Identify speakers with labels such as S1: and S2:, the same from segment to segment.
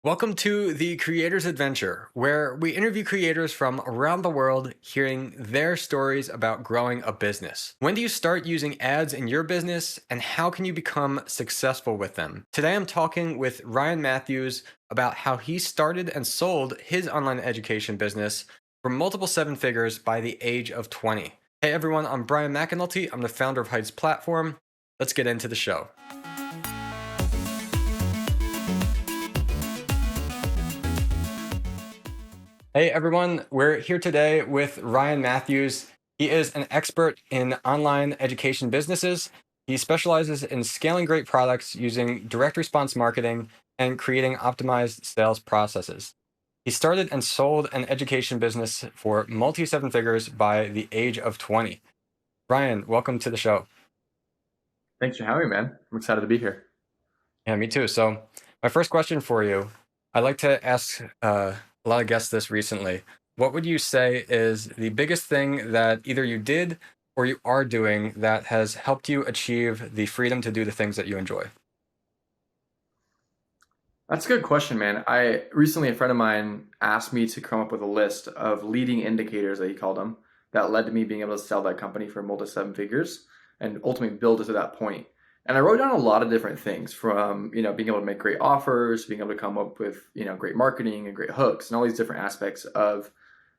S1: Welcome to the Creator's Adventure, where we interview creators from around the world, hearing their stories about growing a business. When do you start using ads in your business, and how can you become successful with them? Today, I'm talking with Ryan Mathews about how he started and sold his online education business for multiple seven figures by the age of 20. Hey everyone, I'm Brian McAnulty. I'm the founder of Heights Platform. Let's get into the show. Hey everyone, we're here today with Ryan Mathews. He is an expert in online education businesses. He specializes in scaling great products using direct response marketing and creating optimized sales processes. He started and sold an education business for multi seven figures by the age of 20. Ryan, welcome to the show.
S2: Thanks for having me, man. I'm excited to be here.
S1: Yeah, me too. So, my first question for you, I like to ask a lot of guests this recently. What would you say is the biggest thing that either you did or you are doing that has helped you achieve the freedom to do the things that you enjoy?
S2: That's a good question, man. I recently a friend of mine asked me to come up with a list of leading indicators that he called them that led to me being able to sell that company for multi seven figures and ultimately build it to that point. And I wrote down a lot of different things from, being able to make great offers, being able to come up with, great marketing and great hooks and all these different aspects of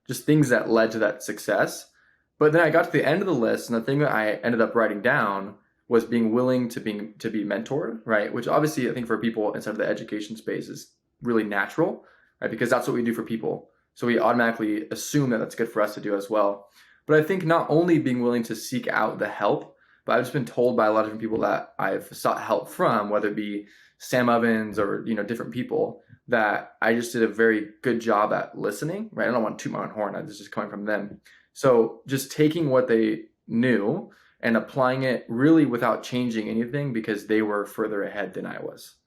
S2: just things that led to that success. But then I got to the end of the list, and the thing that I ended up writing down was being willing to be mentored, right? Which obviously I think for people inside of the education space is really natural, right? Because that's what we do for people. So we automatically assume that that's good for us to do as well. But I think not only being willing to seek out the help, but I've just been told by a lot of different people that I've sought help from, whether it be Sam Evans or different people, that I just did a very good job at listening, right? I don't want to toot my own horn. This is just coming from them. So just taking what they knew and applying it really without changing anything because they were further ahead than I was,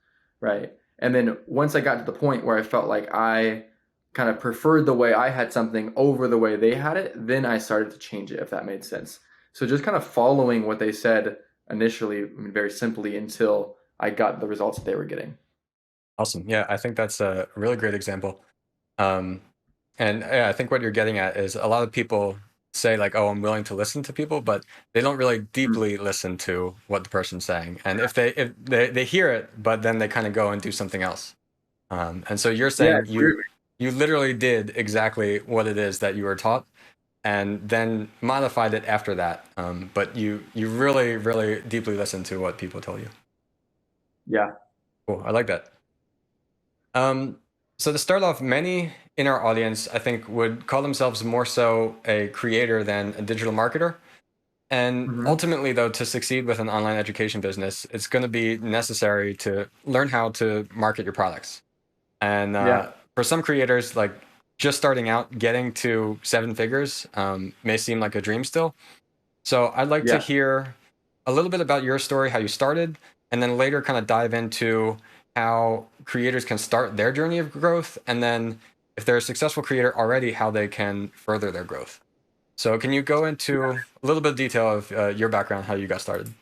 S2: right? And then once I got to the point where I felt like I kind of preferred the way I had something over the way they had it, then I started to change it, if that made sense. So just kind of following what they said initially, very simply, until I got the results that they were getting.
S1: Awesome. Yeah, I think that's a really great example. Um, and yeah, I think what you're getting at is a lot of people say like, "Oh, I'm willing to listen to people," but they don't really
S2: Mm.
S1: deeply listen to what the person's saying. And if they hear it, but then they kind of go and do something else. And so you're
S2: Yeah,
S1: saying
S2: it's weird.
S1: you literally did exactly what it is that you were taught, and then modified it after that. But you really deeply listened to what people told you.
S2: Yeah.
S1: Cool. I like that. Um, so to start off, many in our audience, I think, would call themselves more so a creator than a digital marketer. And
S2: Hmm.
S1: ultimately, though, to succeed with an online education business, it's going to be necessary to learn how to market your products. And
S2: Yeah.
S1: for some creators, like just starting out, getting to seven figures may seem like a dream still. So I'd like to
S2: Yeah.
S1: hear a little bit about your story, how you started, and then later kind of dive into how creators can start their journey of growth. And then if they're a successful creator already, how they can further their growth. So can you go into a little bit of detail of your background, how you got started?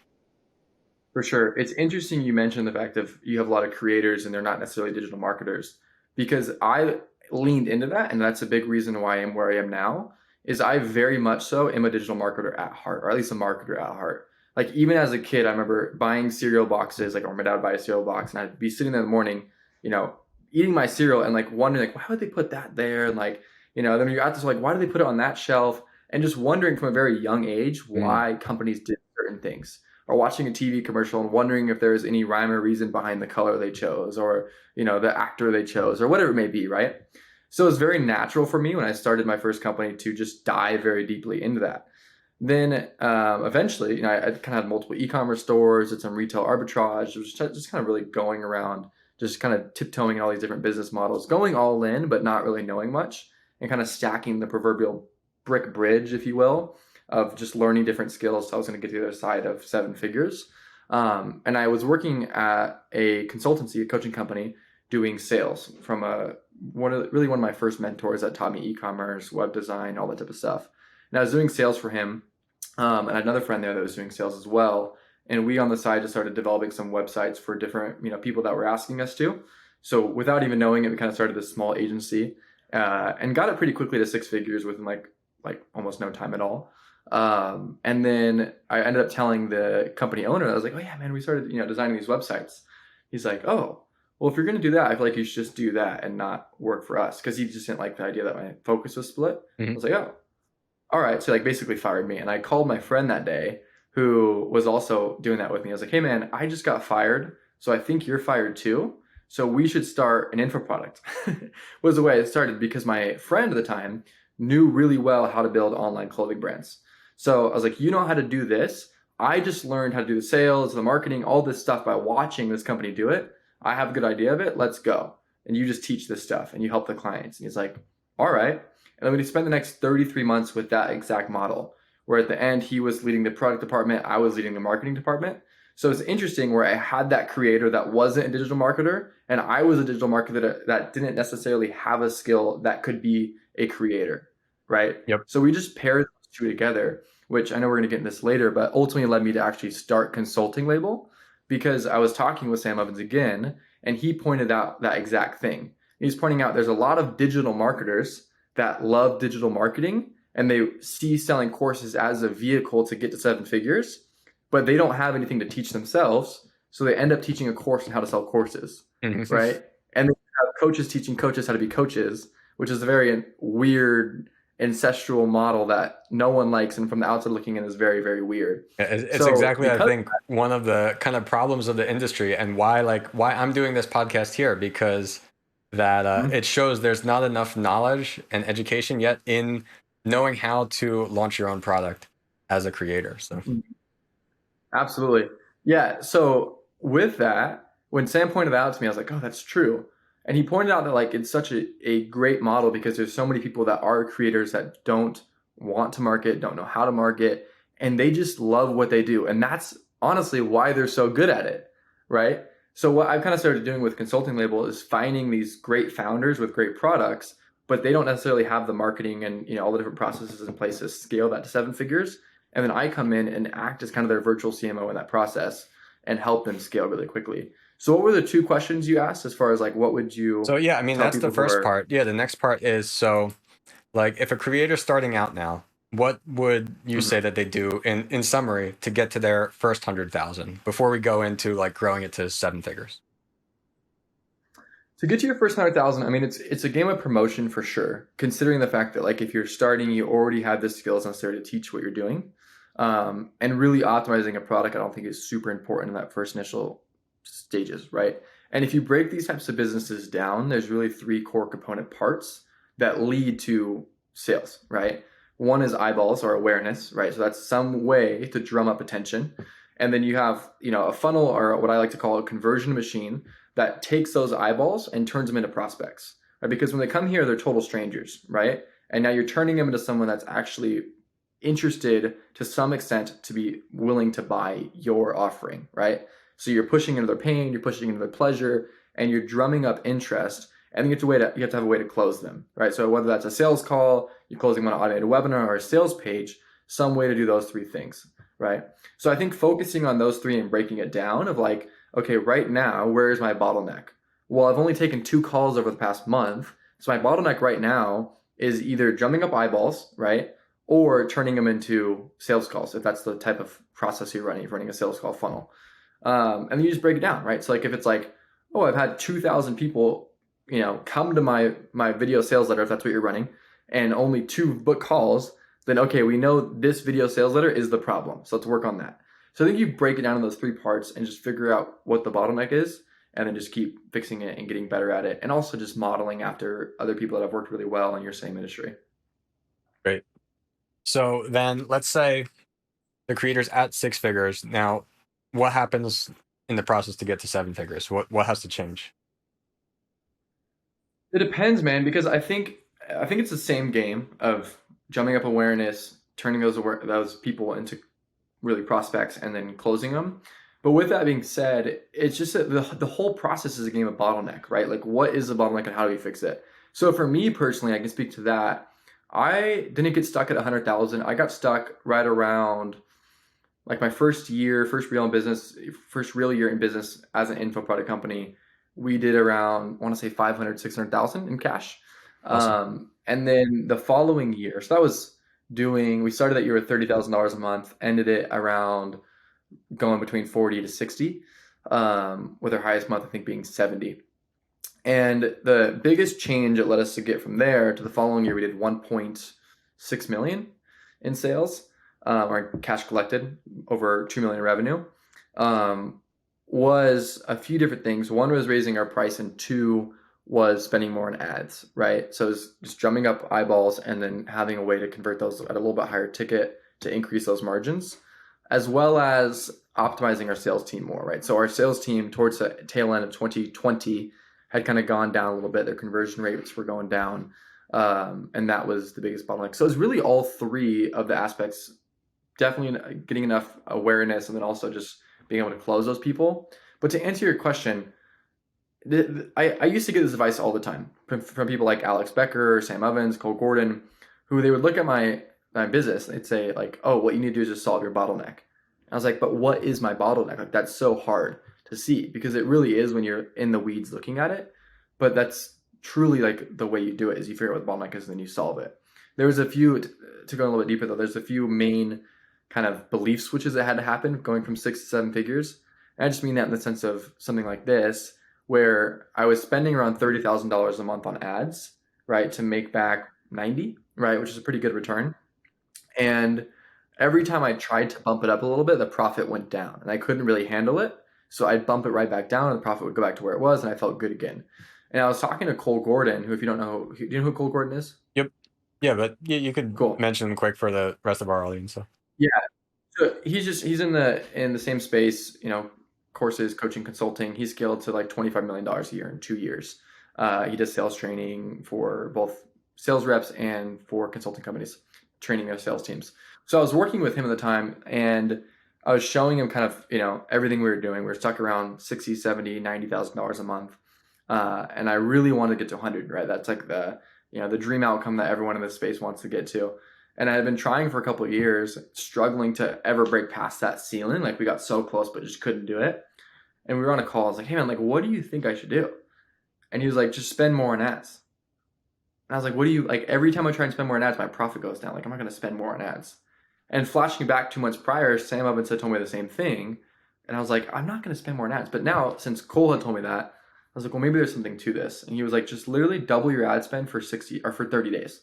S2: For sure. It's interesting you mentioned the fact that you have a lot of creators and they're not necessarily digital marketers because I leaned into that, and that's a big reason why I am where I am now is I very much so am a digital marketer at heart, or at least a marketer at heart. Like even as a kid, I remember buying cereal boxes, like or my dad would buy a cereal box and I'd be sitting there in the morning, you know, eating my cereal and like wondering like why would they put that there? And like, then you're at this like, why do they put it on that shelf? And just wondering from a very young age
S1: Mm,
S2: why companies did certain things or watching a TV commercial and wondering if there's any rhyme or reason behind the color they chose or, the actor they chose or whatever it may be, right? So it's very natural for me when I started my first company to just dive very deeply into that. Then eventually, I kind of had multiple e-commerce stores, did some retail arbitrage. It was just kind of really going around, just kind of tiptoeing in all these different business models, going all in, but not really knowing much, and kind of stacking the proverbial brick bridge, if you will, of just learning different skills. So I was going to get to the other side of seven figures. And I was working at a consultancy, a coaching company, doing sales from one of my first mentors that taught me e-commerce, web design, all that type of stuff. And I was doing sales for him, and I had another friend there that was doing sales as well. And we on the side just started developing some websites for different people that were asking us to. So without even knowing it, we kind of started this small agency and got it pretty quickly to six figures within like almost no time at all. And then I ended up telling the company owner, I was like, oh yeah, man, we started, designing these websites. He's like, oh, well, if you're going to do that, I feel like you should just do that and not work for us. Cause he just didn't like the idea that my focus was split. I was like, oh, all right. So like basically fired me. And I called my friend that day who was also doing that with me. I was like, hey man, I just got fired. So I think you're fired too. So we should start an info product. Was the way it started because my friend at the time knew really well how to build online clothing brands. So I was like, you know how to do this. I just learned how to do the sales, the marketing, all this stuff by watching this company do it. I have a good idea of it. Let's go. And you just teach this stuff and you help the clients. And he's like, all right. And then we spent the next 33 months with that exact model, where at the end, he was leading the product department. I was leading the marketing department. So it's interesting where I had that creator that wasn't a digital marketer, and I was a digital marketer that didn't necessarily have a skill that could be a creator, right?
S1: Yep.
S2: So we just paired those two together, which I know we're going to get into this later, but ultimately led me to actually start Consulting Label, because I was talking with Sam Evans again, and he pointed out that exact thing. He's pointing out there's a lot of digital marketers that love digital marketing, and they see selling courses as a vehicle to get to seven figures, but they don't have anything to teach themselves. So they end up teaching a course on how to sell courses, right? And they have coaches teaching coaches how to be coaches, which is a very weird ancestral model that no one likes, and from the outside looking in is very, very weird.
S1: It's
S2: So
S1: exactly, I
S2: because
S1: think, one of the kind of problems of the industry, and why I'm doing this podcast here, because that it shows there's not enough knowledge and education yet in knowing how to launch your own product as a creator. So
S2: Absolutely. Yeah. So with that, when Sam pointed that out to me, I was like, oh, that's true. And he pointed out that like it's such a great model because there's so many people that are creators that don't want to market, don't know how to market, and they just love what they do. And that's honestly why they're so good at it, right? So what I've kind of started doing with Consulting Label is finding these great founders with great products, but they don't necessarily have the marketing and all the different processes in place to scale that to seven figures. And then I come in and act as kind of their virtual CMO in that process and help them scale really quickly. So what were the two questions you asked as far as like, what would you
S1: So yeah, I mean,
S2: tell
S1: that's the
S2: people who
S1: first
S2: are,
S1: part. Yeah, the next part is, so like if a creator's starting out now, what would you say that they do in summary to get to their first 100,000 before we go into like growing it to seven figures?
S2: to get to your first 100,000? I mean, it's a game of promotion for sure, considering the fact that like if you're starting, you already have the skills necessary to teach what you're doing. And really optimizing a product, I don't think is super important in that first initial stages, right? And if you break these types of businesses down, there's really three core component parts that lead to sales, right? One is eyeballs or awareness, right? So that's some way to drum up attention. And then you have, a funnel, or what I like to call a conversion machine, that takes those eyeballs and turns them into prospects, right? Because when they come here, they're total strangers, right? And now you're turning them into someone that's actually interested to some extent to be willing to buy your offering, right? So you're pushing into their pain, you're pushing into their pleasure, and you're drumming up interest. And you have to have a way to close them, right? So whether that's a sales call, you're closing them on an automated webinar, or a sales page, some way to do those three things, right? So I think focusing on those three and breaking it down of like, okay, right now, where is my bottleneck? Well, I've only taken 2 calls over the past month. So my bottleneck right now is either drumming up eyeballs, right? Or turning them into sales calls, if that's the type of process you're running a sales call funnel. And then you just break it down, right? So like if it's like, oh, I've had 2,000 people, come to my video sales letter, if that's what you're running, and only 2 book calls, then okay, we know this video sales letter is the problem. So let's work on that. So I think you break it down in those 3 parts and just figure out what the bottleneck is, and then just keep fixing it and getting better at it. And also just modeling after other people that have worked really well in your same industry.
S1: Great. So then let's say the creator's at 6 figures. Now, what happens in the process to get to 7 figures? What has to change?
S2: It depends, man, because I think it's the same game of drumming up awareness, turning those people into really prospects, and then closing them. But with that being said, it's just that the whole process is a game of bottleneck, right? Like, what is the bottleneck and how do we fix it? So for me personally, I can speak to that. I didn't get stuck at 100,000. I got stuck right around like my first real year in business as an info product company. we did around, I want to say 500, 600,000 in cash.
S1: Awesome.
S2: And then the following year, so that was we started that year with $30,000 a month, ended it around going between 40 to 60, with our highest month, I think, being 70. And the biggest change it led us to get from there to the following year, we did 1.6 million in sales, or cash collected, over 2 million in revenue. Was a few different things. One was raising our price, and two was spending more on ads, right? So it's just drumming up eyeballs and then having a way to convert those at a little bit higher ticket to increase those margins, as well as optimizing our sales team more, right? So our sales team towards the tail end of 2020 had kind of gone down a little bit. Their conversion rates were going down, and that was the biggest bottleneck. So it's really all three of the aspects, definitely getting enough awareness and then also just being able to close those people. But to answer your question, I used to get this advice all the time from people like Alex Becker, Sam Evans, Cole Gordon, who they would look at my business and they'd say like, oh, what you need to do is just solve your bottleneck. I was like, but what is my bottleneck? Like, that's so hard to see, because it really is when you're in the weeds looking at it. But that's truly like the way you do it, is you figure out what the bottleneck is and then you solve it. There was a few, to go a little bit deeper though, there's a few main kind of belief switches that had to happen going from 6 to 7 figures. And I just mean that in the sense of something like this, where I was spending around $30,000 a month on ads, right, to make back 90, right, which is a pretty good return. And every time I tried to bump it up a little bit, the profit went down and I couldn't really handle it. So I'd bump it right back down and the profit would go back to where it was and I felt good again. And I was talking to Cole Gordon, who, if you don't know, do you know who Cole Gordon is?
S1: Yep. Yeah, but you could
S2: Cool.
S1: mention them quick for the rest of our audience. So.
S2: Yeah. So he's in the same space, courses, coaching, consulting. He's scaled to like $25 million a year in 2 years. He does sales training for both sales reps and for consulting companies, training their sales teams. So I was working with him at the time and I was showing him kind of, everything we were doing. We were stuck around 60, 70, $90,000 a month. And I really wanted to get to 100, right? That's like the dream outcome that everyone in this space wants to get to. And I had been trying for a couple of years, struggling to ever break past that ceiling. Like, we got so close, but just couldn't do it. And we were on a call. I was like, hey man, like, what do you think I should do? And he was like, just spend more on ads. And I was like, what do you, like, every time I try and spend more on ads, my profit goes down. Like, I'm not going to spend more on ads. And flashing back 2 months prior, Sam Evans had told me the same thing. And I was like, I'm not going to spend more on ads. But now, since Cole had told me that, I was like, well, maybe there's something to this. And he was like, just literally double your ad spend for 30 days.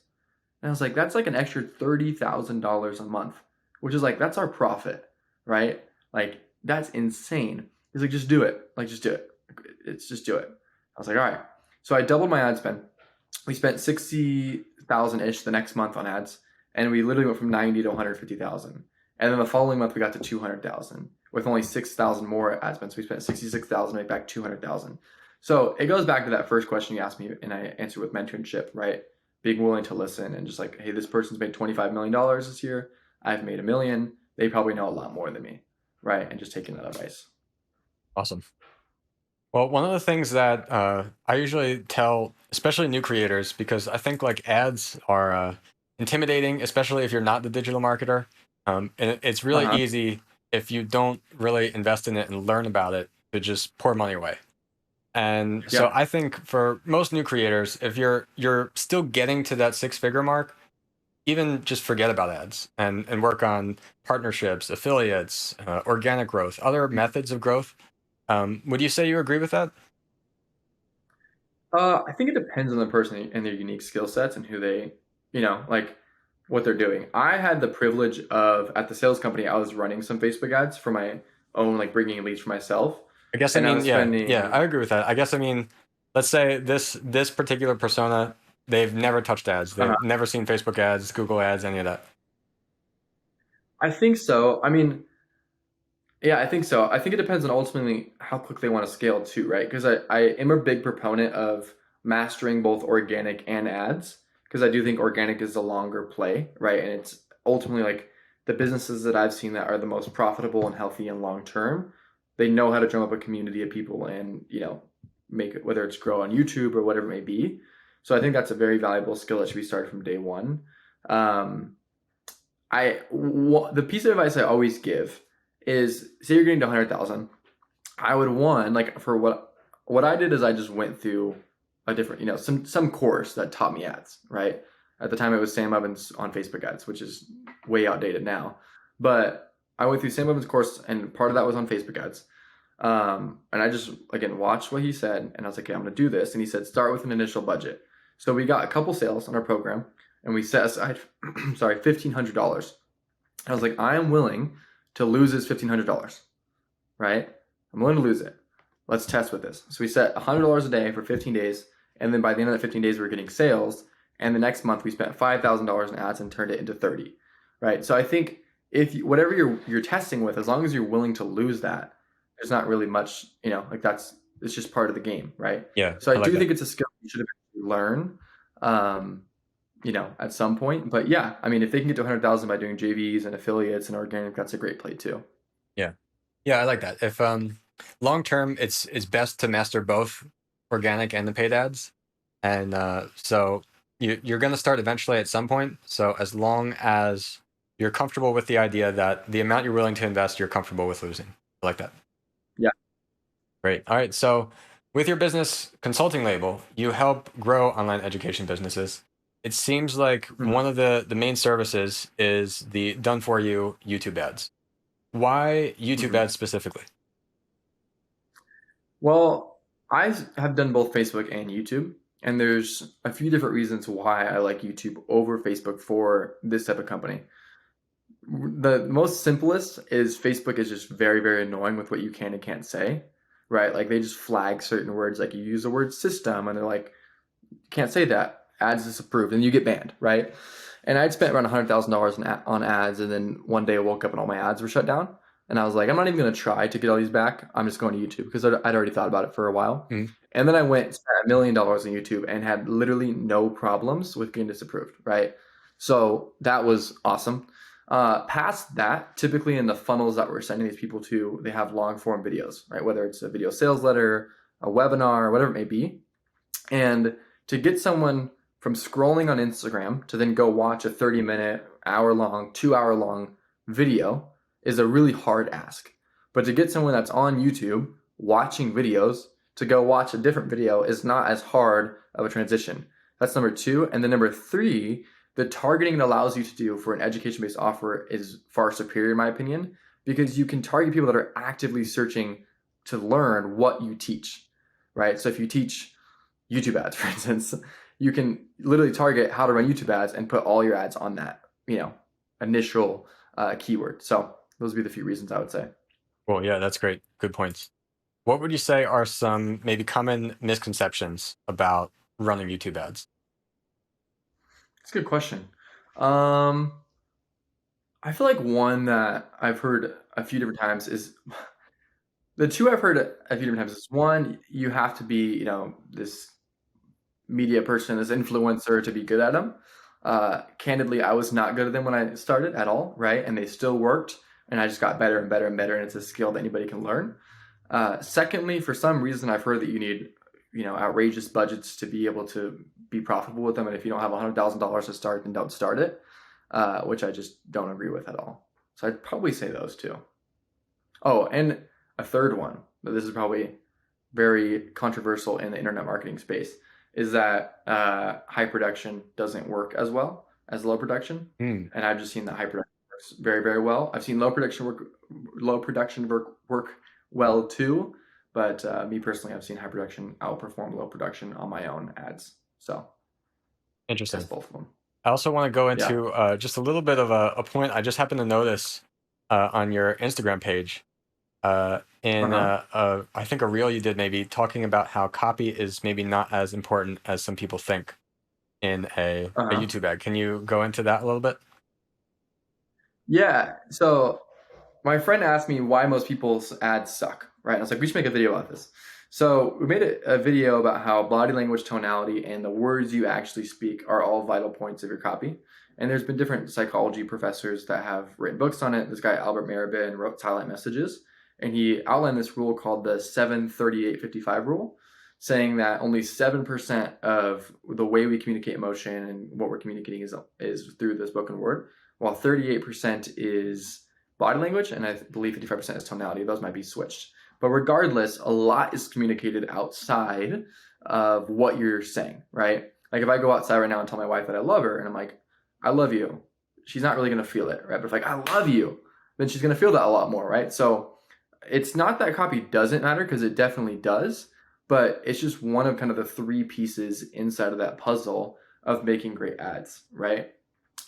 S2: And I was like, that's like an extra $30,000 a month, which is like, that's our profit, right? Like, that's insane. He's like, just do it. Like, just do it. It's just do it. I was like, all right. So I doubled my ad spend. We spent 60,000-ish the next month on ads. And we literally went from 90 to 150,000. And then the following month we got to 200,000 with only 6,000 more ad spend. So we spent 66,000, made back 200,000. So it goes back to that first question you asked me, and I answered with mentorship, right? Being willing to listen and just like, hey, this person's made $25 million this year. I've made $1 million. They probably know a lot more than me, right? And just taking that advice.
S1: Awesome. Well, one of the things that I usually tell, especially new creators, because I think like ads are intimidating, especially if you're not the digital marketer. And it's really easy if you don't really invest in it and learn about it to just pour money away. And so I think for most new creators, if you're still getting to that 6-figure mark, even just forget about ads and work on partnerships, affiliates, organic growth, other methods of growth. Would you say you agree with that?
S2: I think it depends on the person and their unique skill sets and who they, like what they're doing. I had the privilege of, at the sales company, I was running some Facebook ads for my own, like bringing in leads for myself.
S1: I guess
S2: And
S1: I
S2: I
S1: mean,
S2: was
S1: yeah,
S2: spending,
S1: I agree with that. I guess I mean, let's say this particular persona, they've never touched ads, they've never seen Facebook ads, Google ads, any of that.
S2: I think so. I mean, yeah, I think so. I think it depends on ultimately how quick they want to scale too, right? Because I am a big proponent of mastering both organic and ads, because I do think organic is a longer play, right? And it's ultimately like the businesses that I've seen that are the most profitable and healthy and long term, they know how to drum up a community of people and, make it, whether it's grow on YouTube or whatever it may be. So I think that's a very valuable skill that should be started from day one. The piece of advice I always give is, say you're getting to 100,000, I would, one, like, for what what I did is I just went through a different, some course that taught me ads, right? At the time it was Sam Evans on Facebook ads, which is way outdated now. But I went through Sam Evans' course, and part of that was on Facebook ads. And I just, again, watched what he said, and I was like, okay, I'm going to do this. And he said, start with an initial budget. So we got a couple sales on our program, and we set aside, sorry, $1,500. I was like, I am willing to lose this $1,500, right? I'm willing to lose it. Let's test with this. So we set $100 a day for 15 days. And then by the end of that 15 days, we were getting sales. And the next month we spent $5,000 in ads and turned it into 30, right? So I think if whatever you're testing with, as long as you're willing to lose that, there's not really much, like it's just part of the game, right?
S1: Yeah.
S2: So I
S1: like
S2: do
S1: that.
S2: think it's a skill you should learn, at some point. But yeah, I mean, if they can get to 100,000 by doing JVs and affiliates and organic, that's a great play too.
S1: Yeah. Yeah, I like that. If long term, it's best to master both organic and the paid ads, and so you're going to start eventually at some point. So as long as you're comfortable with the idea that the amount you're willing to invest, you're comfortable with losing. I like that.
S2: Yeah.
S1: Great. All right. So with your business consulting label, you help grow online education businesses. It seems like one of the main services is the done for you YouTube ads. Why YouTube ads specifically?
S2: Well, I have done both Facebook and YouTube, and there's a few different reasons why I like YouTube over Facebook for this type of company. The most simplest is Facebook is just very, very annoying with what you can and can't say, right? Like they just flag certain words, like you use the word system, and they're like, you can't say that, ads disapproved, and you get banned, right? And I'd spent around $100,000 on ads, and then one day I woke up and all my ads were shut down. And I was like, I'm not even going to try to get all these back. I'm just going to YouTube because I'd already thought about it for a while. And then I went and spent $1 million on YouTube and had literally no problems with getting disapproved, right? So that was awesome. Past that, typically in the funnels that we're sending these people to, they have long form videos, right? Whether it's a video sales letter, a webinar, whatever it may be. And to get someone from scrolling on Instagram to then go watch a 30-minute, hour-long, 2-hour-long video is a really hard ask. But to get someone that's on YouTube watching videos to go watch a different video is not as hard of a transition. That's number 2. And then number 3, the targeting it allows you to do for an education-based offer is far superior in my opinion, because you can target people that are actively searching to learn what you teach, right? So if you teach YouTube ads, for instance, you can literally target how to run YouTube ads and put all your ads on that, initial keyword. So those would be the few reasons I would say.
S1: Well, yeah, that's great. Good points. What would you say are some maybe common misconceptions about running YouTube ads?
S2: That's a good question. I feel like one that I've heard a few different times is the two I've heard a few different times is one, you have to be, this media person, this influencer to be good at them. Candidly, I was not good at them when I started at all, right? And they still worked, and I just got better and better and better, and it's a skill that anybody can learn. Secondly, for some reason, I've heard that you need, outrageous budgets to be able to be profitable with them, and if you don't have $100,000 to start, then don't start it, which I just don't agree with at all. So I'd probably say those two. Oh, and a third one, but this is probably very controversial in the internet marketing space, is that high production doesn't work as well as low production. And I've just seen that high production works very, very well. I've seen low production work well too, but me personally, I've seen high production outperform low production on my own ads. So
S1: Interesting.
S2: that's both of them.
S1: I also want to go into just a little bit of a point I just happened to notice on your Instagram page. I think a reel you did maybe talking about how copy is maybe not as important as some people think in a YouTube ad. Can you go into that a little bit?
S2: Yeah. So my friend asked me why most people's ads suck, right? And I was like, we should make a video about this. So we made a video about how body language, tonality, and the words you actually speak are all vital points of your copy. And there's been different psychology professors that have written books on it. This guy, Albert Maribin, wrote Silent Messages. And he outlined this rule called the 7-38-55 rule, saying that only 7% of the way we communicate emotion and what we're communicating is through the spoken word, while 38% is body language, and I believe 55% is tonality. Those might be switched. But regardless, a lot is communicated outside of what you're saying, right? Like if I go outside right now and tell my wife that I love her and I'm like, I love you, she's not really going to feel it, right? But if like, I love you, then she's going to feel that a lot more, right? So it's not that copy doesn't matter, because it definitely does, but it's just one of kind of the three pieces inside of that puzzle of making great ads, right?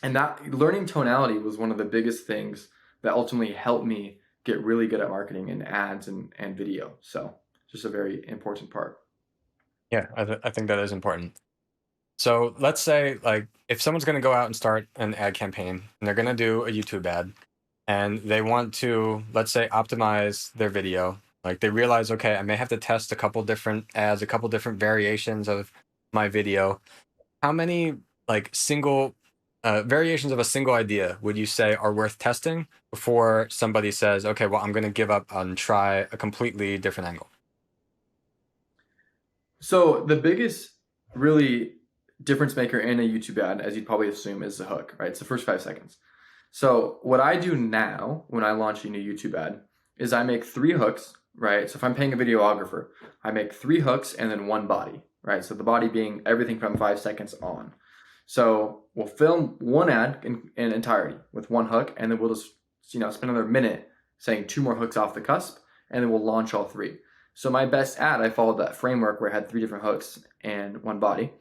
S2: And that learning tonality was one of the biggest things that ultimately helped me get really good at marketing and ads and video. So just a very important part.
S1: Yeah, I think that is important. So let's say like if someone's going to go out and start an ad campaign and they're going to do a YouTube ad and they want to, let's say, optimize their video, like they realize, okay, I may have to test a couple different ads, a couple different variations of my video. How many like single variations of a single idea would you say are worth testing before somebody says, okay, well, I'm going to give up and try a completely different angle?
S2: So the biggest really difference maker in a YouTube ad, as you'd probably assume, is the hook, right? It's the first 5 seconds. So what I do now when I launch a new YouTube ad is I make 3 hooks, right? So if I'm paying a videographer, I make 3 hooks and then 1 body, right? So the body being everything from 5 seconds on. So we'll film one ad in entirety with 1 hook, and then we'll just spend another minute saying 2 more hooks off the cusp, and then we'll launch all 3. So my best ad, I followed that framework where I had 3 different hooks and 1 body,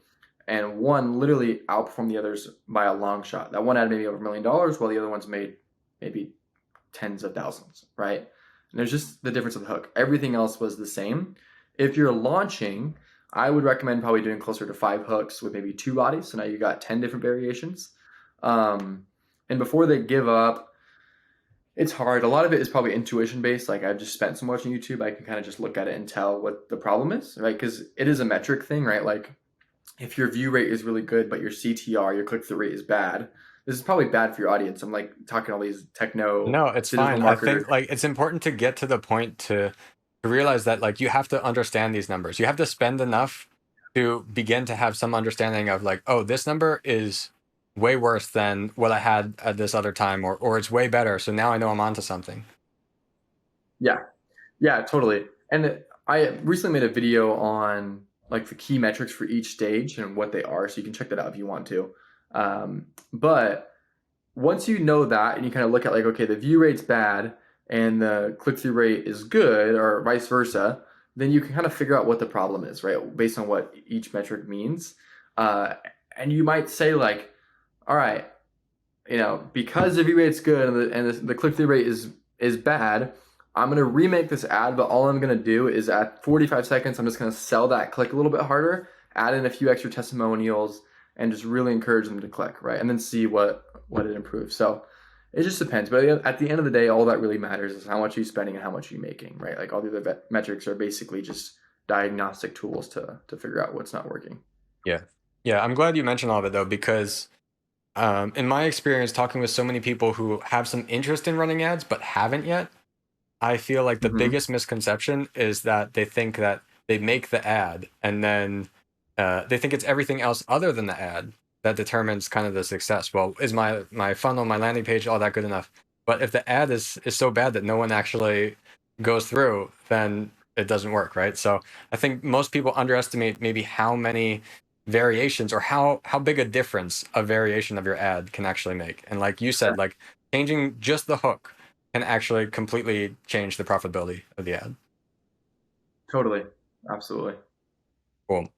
S2: and one literally outperformed the others by a long shot. That one ad made me over $1 million, while the other ones made maybe tens of thousands, right? And there's just the difference of the hook. Everything else was the same. If you're launching, I would recommend probably doing closer to 5 hooks with maybe 2 bodies. So now you got 10 different variations. And before they give up, it's hard. A lot of it is probably intuition based. Like I've just spent so much on YouTube, I can kind of just look at it and tell what the problem is, right? Because it is a metric thing, right? Like if your view rate is really good, but your CTR, your click through rate is bad, this is probably bad for your audience. I'm like talking to all these techno
S1: No, it's
S2: digital
S1: fine. I
S2: marketers.
S1: think like it's important to get to the point to realize that like you have to understand these numbers. You have to spend enough to begin to have some understanding of like, oh, this number is way worse than what I had at this other time, or it's way better. So now I know I'm onto something.
S2: Yeah, yeah, totally. And I recently made a video on like the key metrics for each stage and what they are. So you can check that out if you want to. But once you know that and you kind of look at like, okay, the view rate's bad and the click-through rate is good, or vice versa, then you can kind of figure out what the problem is, right? Based on what each metric means. And you might say like, all right, because the view rate's good and the click-through rate is bad, I'm going to remake this ad, but all I'm going to do is at 45 seconds, I'm just going to sell that click a little bit harder, add in a few extra testimonials, and just really encourage them to click, right? And then see what it improves. So it just depends. But at the end of the day, all that really matters is how much are you spending and how much are you making, right? Like all the other metrics are basically just diagnostic tools to figure out what's not working.
S1: Yeah. Yeah. I'm glad you mentioned all of it though, because in my experience, talking with so many people who have some interest in running ads but haven't yet, I feel like the
S2: Mm-hmm.
S1: biggest misconception is that they think that they make the ad and then they think it's everything else other than the ad that determines kind of the success. Well, is my funnel, my landing page, all that good enough? But if the ad is so bad that no one actually goes through, then it doesn't work, right? So I think most people underestimate maybe how many variations or how big a difference a variation of your ad can actually make. And like you said, like changing just the hook can actually completely change the profitability of the ad.
S2: Totally. Absolutely.
S1: Cool.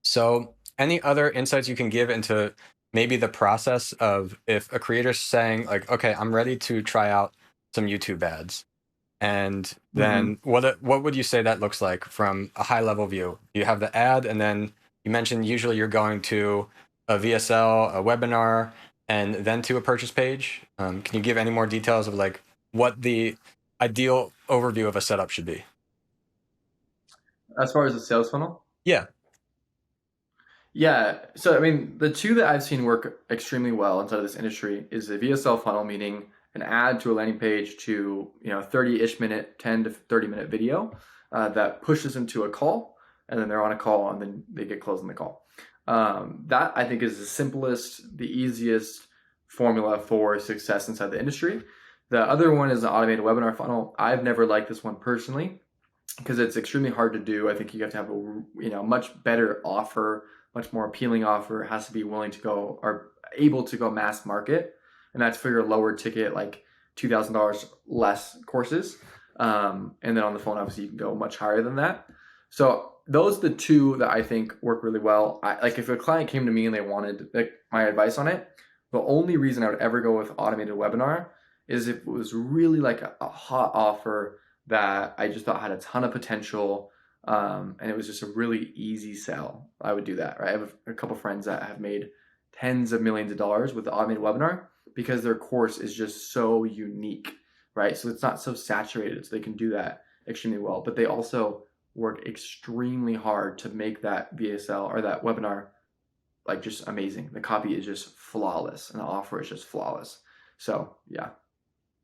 S1: So, any other insights you can give into maybe the process of if a creator's saying like, okay, I'm ready to try out some YouTube ads, and
S2: Mm-hmm.
S1: then what would you say that looks like from a high level view? You have the ad, and then you mentioned usually you're going to a VSL, a webinar, and then to a purchase page. Can you give any more details of like what the ideal overview of a setup should be?
S2: As far as the sales funnel?
S1: Yeah.
S2: Yeah. So, I mean, the two that I've seen work extremely well inside of this industry is the VSL funnel, meaning an ad to a landing page to, 30-ish minute, 10 to 30-minute video that pushes them to a call, and then they're on a call, and then they get closed in the call. That I think is the simplest, the easiest formula for success inside the industry. The other one is the automated webinar funnel. I've never liked this one personally. because it's extremely hard to do. I think you have to have a much better offer, much more appealing offer. It has to be willing to go or able to go mass market, and that's for your lower ticket, like $2,000 less courses. And then on the phone, obviously, you can go much higher than that. So those are the two that I think work really well. Like if a client came to me and they wanted like my advice on it, the only reason I would ever go with automated webinar is if it was really like a hot offer that I just thought had a ton of potential, and it was just a really easy sell. I would do that, right? I have a couple friends that have made tens of millions of dollars with the automated webinar because their course is just so unique, right? So it's not so saturated, so they can do that extremely well. But they also work extremely hard to make that VSL or that webinar like just amazing. The copy is just flawless and the offer is just flawless. So yeah.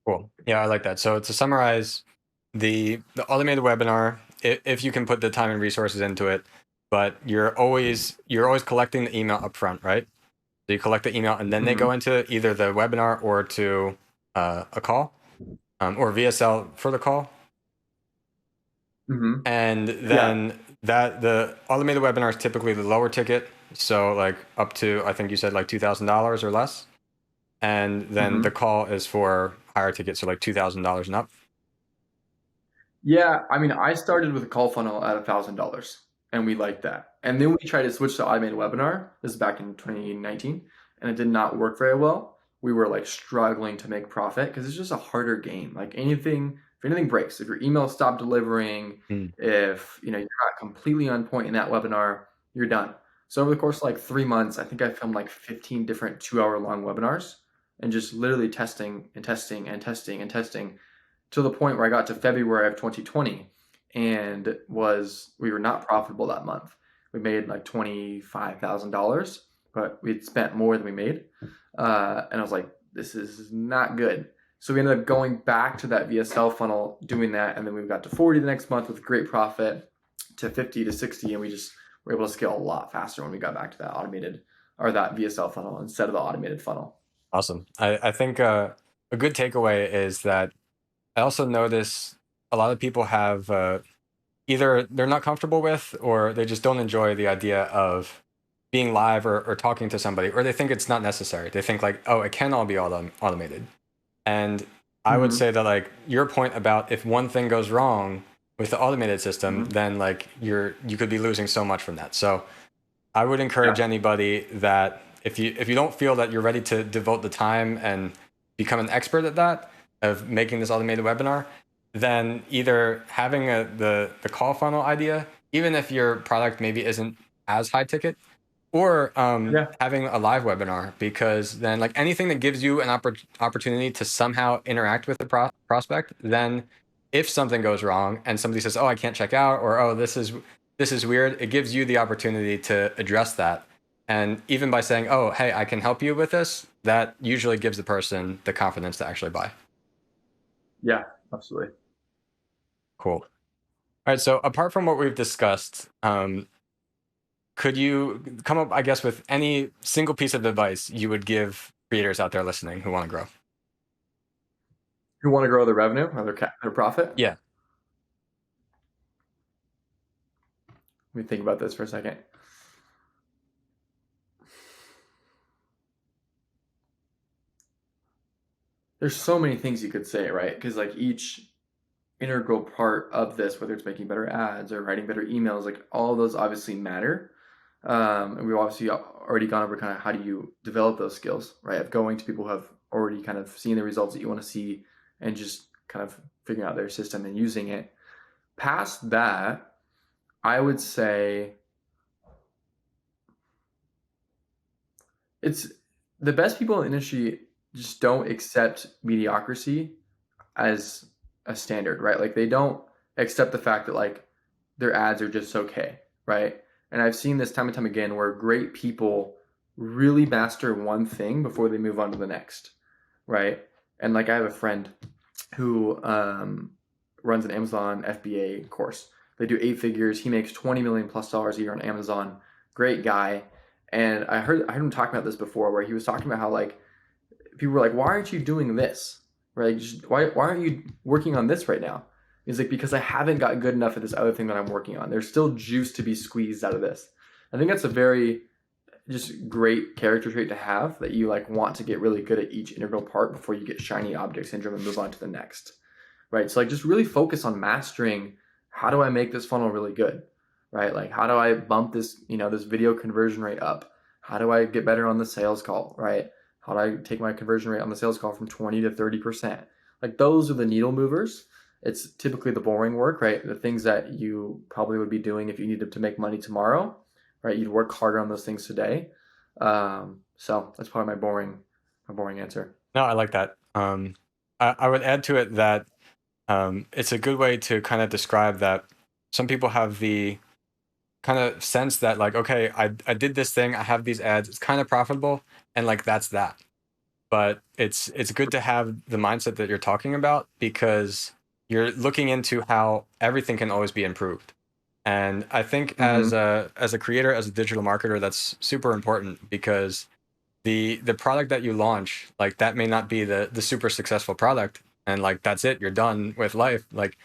S1: Cool. Yeah, I like that. So to summarize, the automated webinar, if you can put the time and resources into it, but you're always collecting the email up front, right? So you collect the email and then they go into either the webinar or to a call, or VSL for the call. And then that the automated webinar is typically the lower ticket, so like up to, I think you said like $2,000 or less, and then the call is for higher tickets, so like $2,000 and up.
S2: Yeah, I mean, I started with a call funnel at $1,000, and we liked that. And then we tried to switch to automated webinar. This is back in 2019, and it did not work very well. We were like struggling to make profit because it's just a harder game. Like anything, if anything breaks, if your email stopped delivering, if you're not completely on point in that webinar, you're done. So over the course of like 3 months, I think I filmed like 15 different 2-hour long webinars and just literally testing and testing and testing and testing to the point where I got to February of 2020 and we were not profitable that month. We made like $25,000, but we'd spent more than we made. And I was like, this is not good. So we ended up going back to that VSL funnel, doing that. And then we got to 40 the next month with great profit, to 50 to 60. And we just were able to scale a lot faster when we got back to that automated or that VSL funnel instead of the automated funnel.
S1: Awesome. I think a good takeaway is that I also notice a lot of people have either they're not comfortable with, or they just don't enjoy the idea of being live or talking to somebody, or they think it's not necessary. They think like, oh, it can all be automated. And I would say that like your point about if one thing goes wrong with the automated system, then like you could be losing so much from that. So I would encourage anybody that if you don't feel that you're ready to devote the time and become an expert at that, of making this automated webinar, then either having the call funnel idea, even if your product maybe isn't as high ticket, or having a live webinar, because then like anything that gives you an opportunity to somehow interact with the prospect, then if something goes wrong and somebody says, oh, I can't check out, or oh, this is weird, it gives you the opportunity to address that. And even by saying, oh, hey, I can help you with this, that usually gives the person the confidence to actually buy.
S2: Yeah, absolutely.
S1: Cool. All right. So apart from what we've discussed, could you come up, I guess, with any single piece of advice you would give creators out there listening who want to grow?
S2: Who want to grow their revenue or their profit?
S1: Yeah.
S2: Let me think about this for a second. There's so many things you could say, right? Because like each integral part of this, whether it's making better ads or writing better emails, like all of those obviously matter. And we've obviously already gone over kind of how do you develop those skills, right? Of going to people who have already kind of seen the results that you want to see and just kind of figuring out their system and using it. Past that, I would say it's the best people in the industry just don't accept mediocrity as a standard, right? Like they don't accept the fact that like their ads are just okay, right? And I've seen this time and time again where great people really master one thing before they move on to the next, right? And like I have a friend who runs an Amazon FBA course. They do 8 figures. He makes $20 million plus a year on Amazon. Great guy. And I heard him talking about this before, where he was talking about how like people were like, why aren't you doing this? Right? Why aren't you working on this right now? He's like, because I haven't got good enough at this other thing that I'm working on. There's still juice to be squeezed out of this. I think that's a very just great character trait to have, that you like want to get really good at each integral part before you get shiny object syndrome and move on to the next. Right. So like just really focus on mastering, how do I make this funnel really good? Right? Like how do I bump this, this video conversion rate up? How do I get better on the sales call? Right? How do I take my conversion rate on the sales call from 20 to 30%? Like those are the needle movers. It's typically the boring work, right? The things that you probably would be doing if you needed to make money tomorrow, right? You'd work harder on those things today. So that's probably my boring answer.
S1: No, I like that. I would add to it that it's a good way to kind of describe that some people have the kind of sense that like, okay, I did this thing, I have these ads, it's kind of profitable, and like that's that. But it's good to have the mindset that you're talking about, because you're looking into how everything can always be improved. And I think
S2: Mm-hmm.
S1: as a creator, as a digital marketer, that's super important, because the product that you launch, like that may not be the super successful product, and like that's it, you're done with life. Like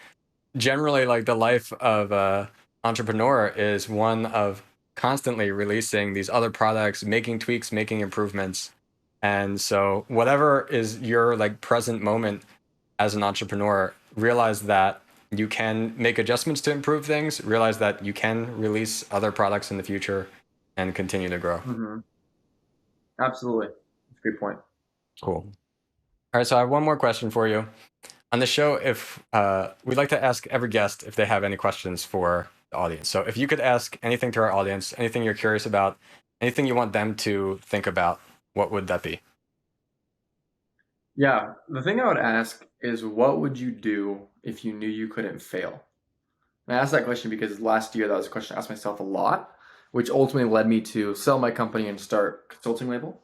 S1: generally, like the life of a entrepreneur is one of constantly releasing these other products, making tweaks, making improvements. And so whatever is your like present moment as an entrepreneur, realize that you can make adjustments to improve things, realize that you can release other products in the future and continue to grow.
S2: Mm-hmm. Absolutely. That's a great point.
S1: Cool. All right, so I have one more question for you. On the show, if we'd like to ask every guest if they have any questions for the audience. So if you could ask anything to our audience, anything you're curious about, anything you want them to think about, what would that be?
S2: Yeah, the thing I would ask is, what would you do if you knew you couldn't fail? And I asked that question because last year that was a question I asked myself a lot, which ultimately led me to sell my company and start a consulting label.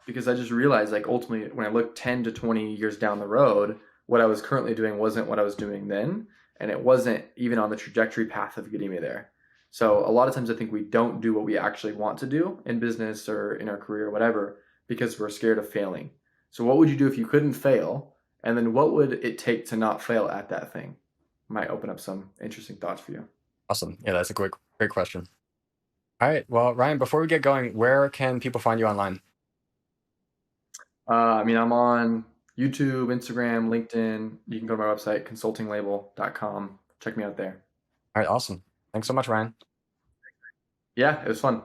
S2: Because I just realized, like, ultimately, when I look 10 to 20 years down the road, what I was currently doing wasn't what I was doing then, and it wasn't even on the trajectory path of getting me there. So a lot of times I think we don't do what we actually want to do in business or in our career or whatever because we're scared of failing. So what would you do if you couldn't fail? And then what would it take to not fail at that thing? Might open up some interesting thoughts for you.
S1: Awesome. Yeah, that's a great question. All right. Well, Ryan, before we get going, where can people find you online?
S2: I'm on YouTube, Instagram, LinkedIn. You can go to my website, consultinglabel.com. Check me out there.
S1: All right. Awesome. Thanks so much, Ryan.
S2: Yeah, it was fun.